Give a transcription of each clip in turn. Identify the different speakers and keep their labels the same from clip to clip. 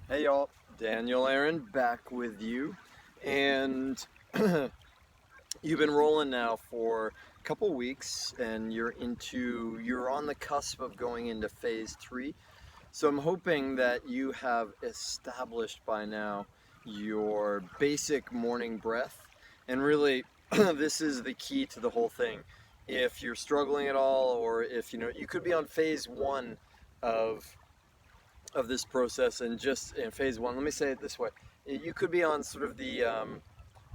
Speaker 1: Hey y'all, Daniel Aaron back with you. And you've been rolling now for a couple weeks and you're on the cusp of going into phase 3. So I'm hoping that you have established by now your basic morning breath. And really this is the key to the whole thing. If you're struggling at all, or if you could be on phase 1 of this process, and just in phase 1, let me say it this way: you could be on sort of the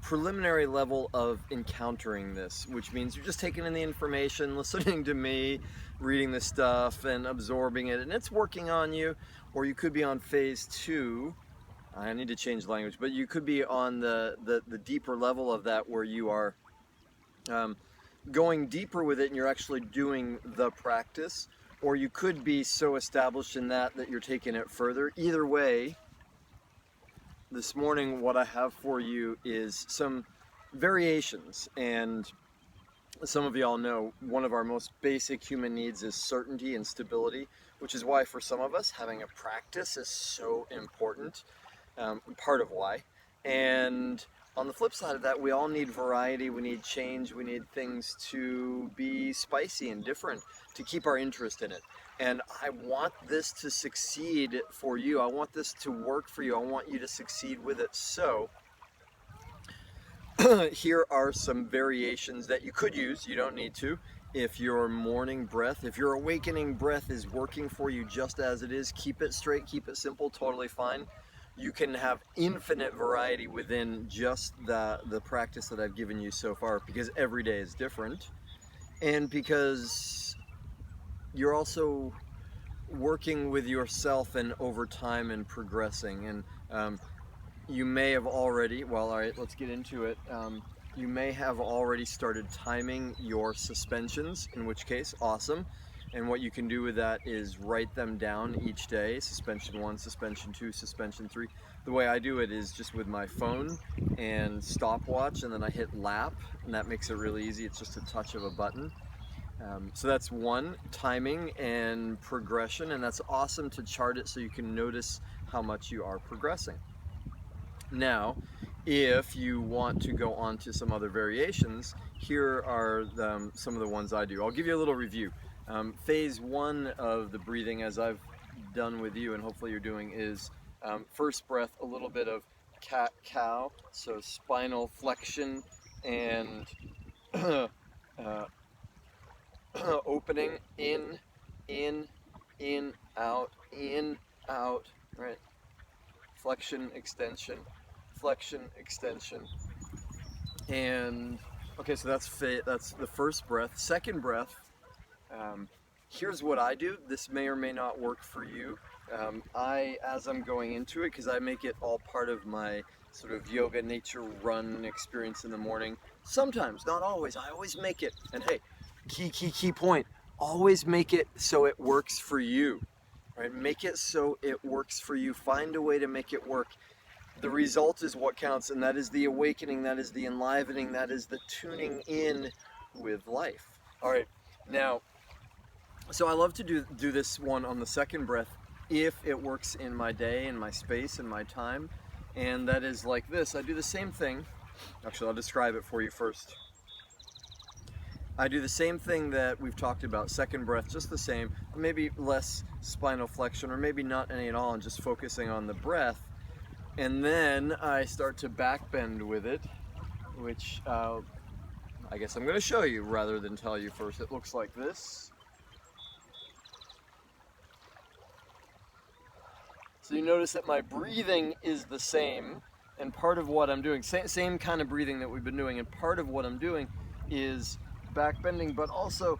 Speaker 1: preliminary level of encountering this, which means you're just taking in the information, listening to me, reading the stuff and absorbing it, and it's working on you. Or you could be on phase 2. I need to change language, but you could be on the deeper level of that, where you are um, going deeper with it and you're actually doing the practice. Or you could be so established in that you're taking it further. Either way, this morning what I have for you is some variations. And some of y'all know one of our most basic human needs is certainty and stability, which is why for some of us having a practice is so important, part of why. And on the flip side of that, we all need variety, we need change, we need things to be spicy and different to keep our interest in it. And I want this to succeed for you. I want this to work for you. I want you to succeed with it. So here are some variations that you could use. You don't need to. If your morning breath, if your awakening breath is working for you just as it is, keep it straight, keep it simple, totally fine. You can have infinite variety within just the practice that I've given you so far, because every day is different, and because you're also working with yourself and over time and progressing. And you may have already, well, all right, let's get into it. You may have already started timing your suspensions, in which case, awesome. And what you can do with that is write them down each day: suspension 1, suspension 2, suspension 3. The way I do it is just with my phone and stopwatch, and then I hit lap, and that makes it really easy. It's just a touch of a button. So that's one, timing and progression, and that's awesome to chart it so you can notice how much you are progressing. Now, if you want to go on to some other variations, here are some of the ones I do. I'll give you a little review. Phase 1 of the breathing, as I've done with you and hopefully you're doing, is first breath, a little bit of cat-cow, so spinal flexion and uh, opening, in, out, right? Flexion, extension, flexion, extension. And okay, so that's the first breath. Second breath, here's what I do. This may or may not work for you. As I'm going into it, because I make it all part of my sort of yoga nature run experience in the morning. Sometimes, not always. I always make it. And hey, key point. Always make it so it works for you. Right? Make it so it works for you. Find a way to make it work. The result is what counts, and that is the awakening, that is the enlivening, that is the tuning in with life. All right, now, so I love to do this one on the second breath if it works in my day and my space and my time, and that is like this. I do the same thing. Actually, I'll describe it for you first. I do the same thing that we've talked about, second breath, just the same, maybe less spinal flexion, or maybe not any at all, and just focusing on the breath. And then I start to backbend with it, which I guess I'm going to show you rather than tell you first. It looks like this. So you notice that my breathing is the same, and part of what I'm doing, same kind of breathing that we've been doing, and part of what I'm doing is backbending, but also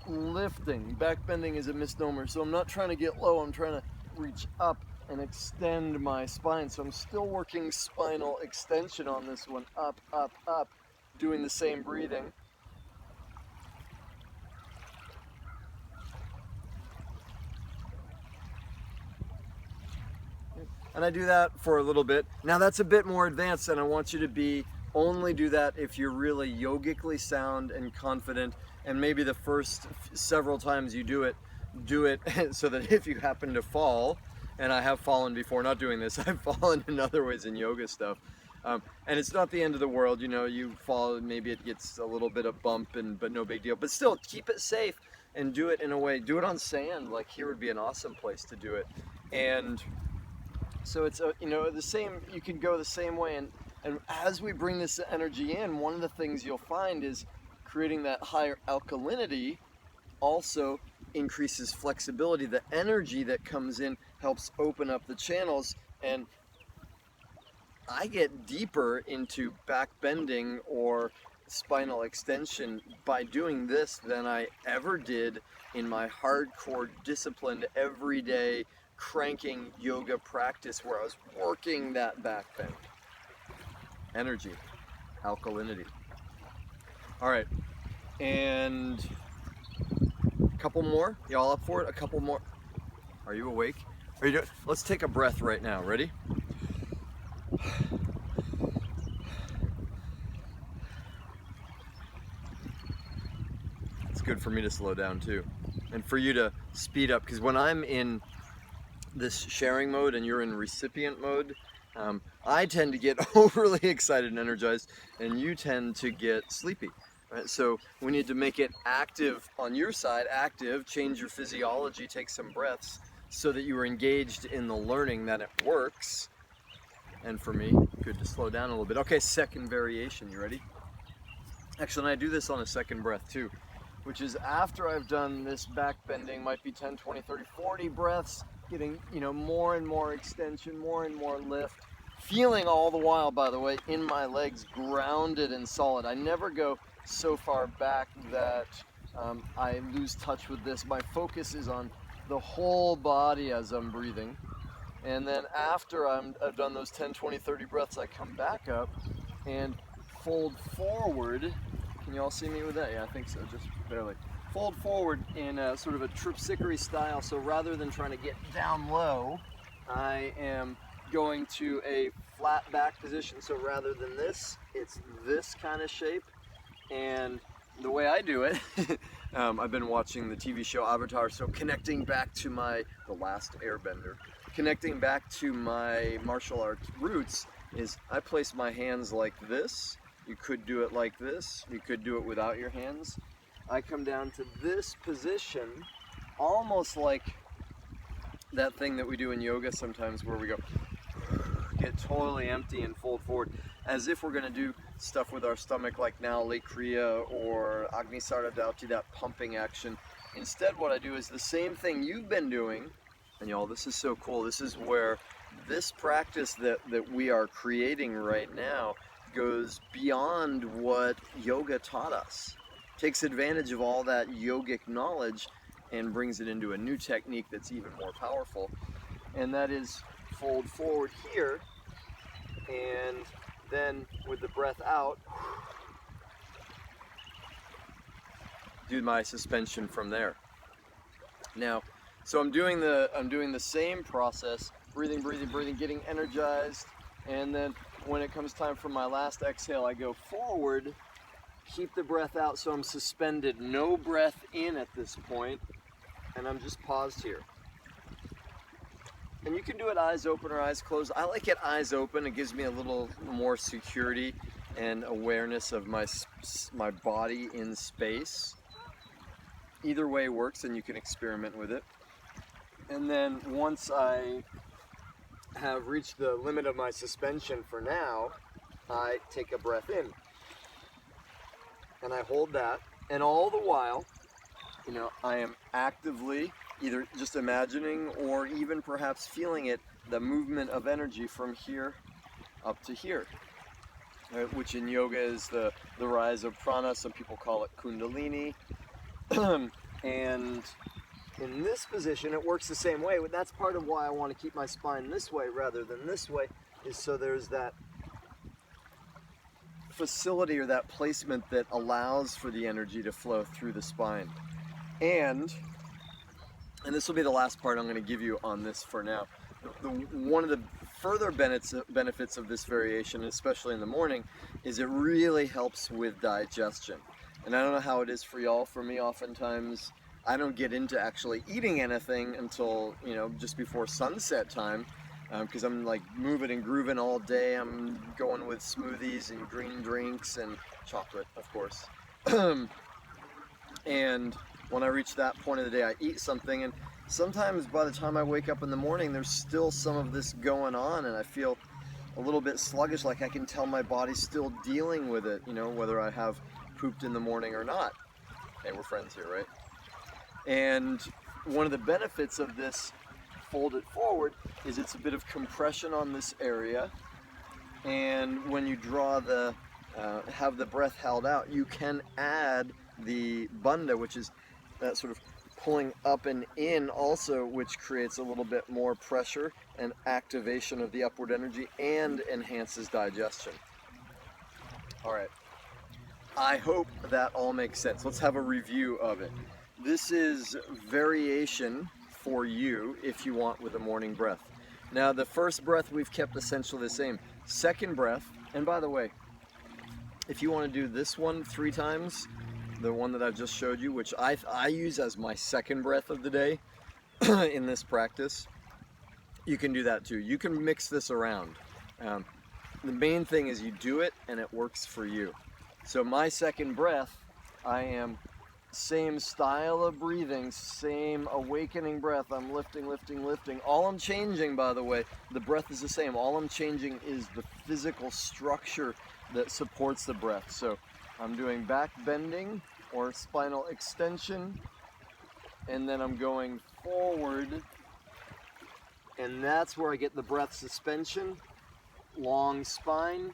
Speaker 1: lifting. Backbending is a misnomer, so I'm not trying to get low, I'm trying to reach up and extend my spine. So I'm still working spinal extension on this one, up, up, up, doing the same breathing. And I do that for a little bit. Now that's a bit more advanced, and I want you to only do that if you're really yogically sound and confident, and maybe the first several times you do it so that if you happen to fall, and I have fallen before, not doing this. I've fallen in other ways in yoga stuff. And it's not the end of the world, you know, you fall, maybe it gets a little bit of bump, but no big deal. But still, keep it safe and do it in a way, do it on sand, like here would be an awesome place to do it. And so it's, you know, the same, you can go the same way. And as we bring this energy in, one of the things you'll find is creating that higher alkalinity also increases flexibility. The energy that comes in helps open up the channels, and I get deeper into back bending or spinal extension by doing this than I ever did in my hardcore, disciplined, everyday cranking yoga practice where I was working that back bend. Energy, alkalinity. All right, and a couple more. Y'all up for it? A couple more. Are you awake? Are you doing? Let's take a breath right now. Ready? It's good for me to slow down too, and for you to speed up, because when I'm in this sharing mode and you're in recipient mode, I tend to get overly excited and energized, and you tend to get sleepy. Right? So we need to make it active on your side, active, change your physiology, take some breaths so that you are engaged in the learning that it works. And for me, good to slow down a little bit. Okay, second variation, you ready? Actually, and I do this on a second breath too, which is after I've done this back bending, might be 10, 20, 30, 40 breaths, getting, you know, more and more extension, more and more lift, feeling all the while, by the way, in my legs grounded and solid. I never go so far back that I lose touch with this. My focus is on the whole body as I'm breathing. And then after I've done those 10, 20, 30 breaths, I come back up and fold forward. Can you all see me with that? Yeah, I think so, just barely. Fold forward in a sort of a tripsickery style. So rather than trying to get down low, I am going to a flat back position. So rather than this, it's this kind of shape. And the way I do it, I've been watching the TV show Avatar, so connecting back to The Last Airbender, connecting back to my martial arts roots is I place my hands like this. You could do it like this. You could do it without your hands. I come down to this position, almost like that thing that we do in yoga sometimes where we go, get totally empty and fold forward, as if we're going to do stuff with our stomach like Nauli Kriya or Agnisarda Dauti, that pumping action. Instead, what I do is the same thing you've been doing, and y'all, this is so cool. This is where this practice that we are creating right now goes beyond what yoga taught us. Takes advantage of all that yogic knowledge and brings it into a new technique that's even more powerful. And that is fold forward here, and then with the breath out, do my suspension from there. Now, so I'm doing the same process, breathing, getting energized, and then when it comes time for my last exhale, I go forward, keep the breath out, so I'm suspended, no breath in at this point, and I'm just paused here. And you can do it eyes open or eyes closed. I like it eyes open. It gives me a little more security and awareness of my body in space. Either way works, and you can experiment with it. And then once I have reached the limit of my suspension for now, I take a breath in. And I hold that. And all the while, you know, I am actively either just imagining or even perhaps feeling it, the movement of energy from here up to here, right? Which in yoga is the rise of prana. Some people call it kundalini. And in this position, it works the same way. That's part of why I want to keep my spine this way rather than this way, is so there's that facility or that placement that allows for the energy to flow through the spine. And this will be the last part I'm going to give you on this for now. One of the further benefits of this variation, especially in the morning, is it really helps with digestion. And I don't know how it is for y'all. For me, oftentimes I don't get into actually eating anything until, just before sunset time, because I'm like moving and grooving all day. I'm going with smoothies and green drinks and chocolate, of course. And when I reach that point of the day, I eat something, and sometimes by the time I wake up in the morning, there's still some of this going on, and I feel a little bit sluggish, like I can tell my body's still dealing with it, whether I have pooped in the morning or not. Hey, we're friends here, right? And one of the benefits of this fold it forward is it's a bit of compression on this area, and when you draw have the breath held out, you can add the bandha, which is that sort of pulling up and in also, which creates a little bit more pressure and activation of the upward energy and enhances digestion. All right, I hope that all makes sense. Let's have a review of it. This is variation for you if you want with a morning breath. Now, the first breath we've kept essentially the same. Second breath, and by the way, if you want to do this one 3 times, the one that I've just showed you, which I use as my second breath of the day in this practice, you can do that too. You can mix this around. The main thing is you do it and it works for you. So my second breath, I am same style of breathing, same awakening breath. I'm lifting, lifting, lifting. All I'm changing, by the way, the breath is the same. All I'm changing is the physical structure that supports the breath. So I'm doing back bending or spinal extension, and then I'm going forward, and that's where I get the breath suspension. Long spine,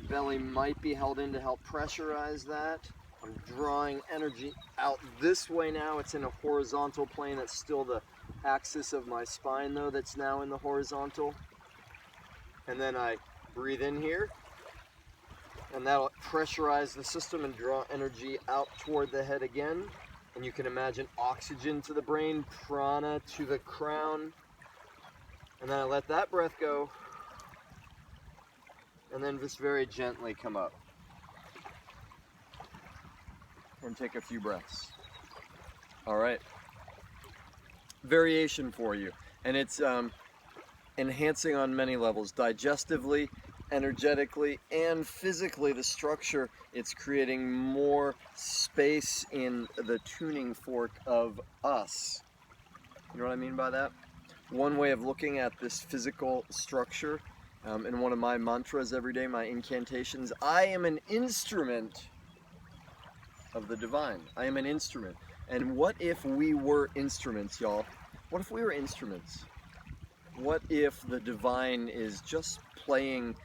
Speaker 1: belly might be held in to help pressurize that. I'm drawing energy out this way now. It's in a horizontal plane. That's still the axis of my spine though, that's now in the horizontal. And then I breathe in here, and that'll pressurize the system and draw energy out toward the head again. And you can imagine oxygen to the brain, prana to the crown. And then I let that breath go, and then just very gently come up and take a few breaths. All right, variation for you, and it's enhancing on many levels, digestively, energetically, and physically. The structure, it's creating more space in the tuning fork of us. You know what I mean by that? One way of looking at this physical structure, in one of my mantras every day, my incantations, I am an instrument of the divine. I am an instrument. And what if we were instruments, y'all? What if we were instruments? What if the divine is just playing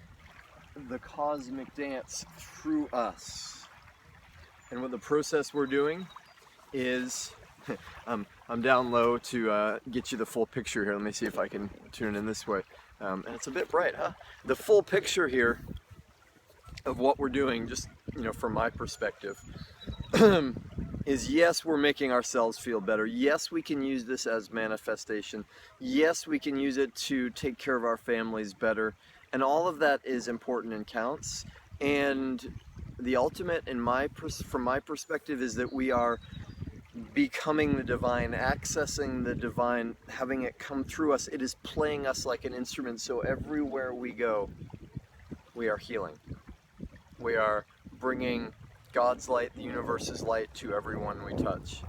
Speaker 1: the cosmic dance through us? And what the process we're doing is, I'm down low to get you the full picture here. Let me see if I can tune in this way. And it's a bit bright, huh? The full picture here of what we're doing, just from my perspective, is yes, we're making ourselves feel better. Yes, we can use this as manifestation. Yes, we can use it to take care of our families better. And all of that is important and counts. And the ultimate, from my perspective, is that we are becoming the divine, accessing the divine, having it come through us. It is playing us like an instrument. So everywhere we go, we are healing. We are bringing God's light, the universe's light, to everyone we touch.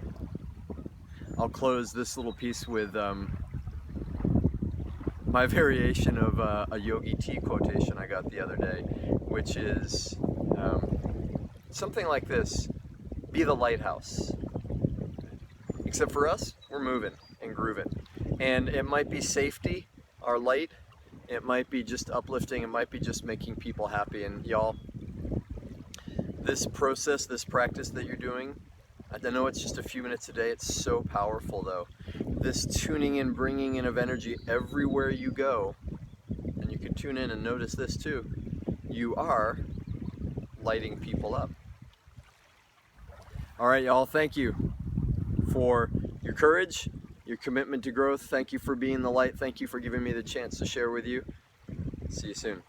Speaker 1: I'll close this little piece with my variation of a Yogi Tea quotation I got the other day, which is something like this: be the lighthouse. Except for us, we're moving and grooving. And it might be safety, our light. It might be just uplifting. It might be just making people happy. And y'all, this process, this practice that you're doing, I know it's just a few minutes a day. It's so powerful though. This tuning in, bringing in of energy everywhere you go. And you can tune in and notice this too. You are lighting people up. All right, y'all, thank you for your courage, your commitment to growth. Thank you for being the light. Thank you for giving me the chance to share with you. See you soon.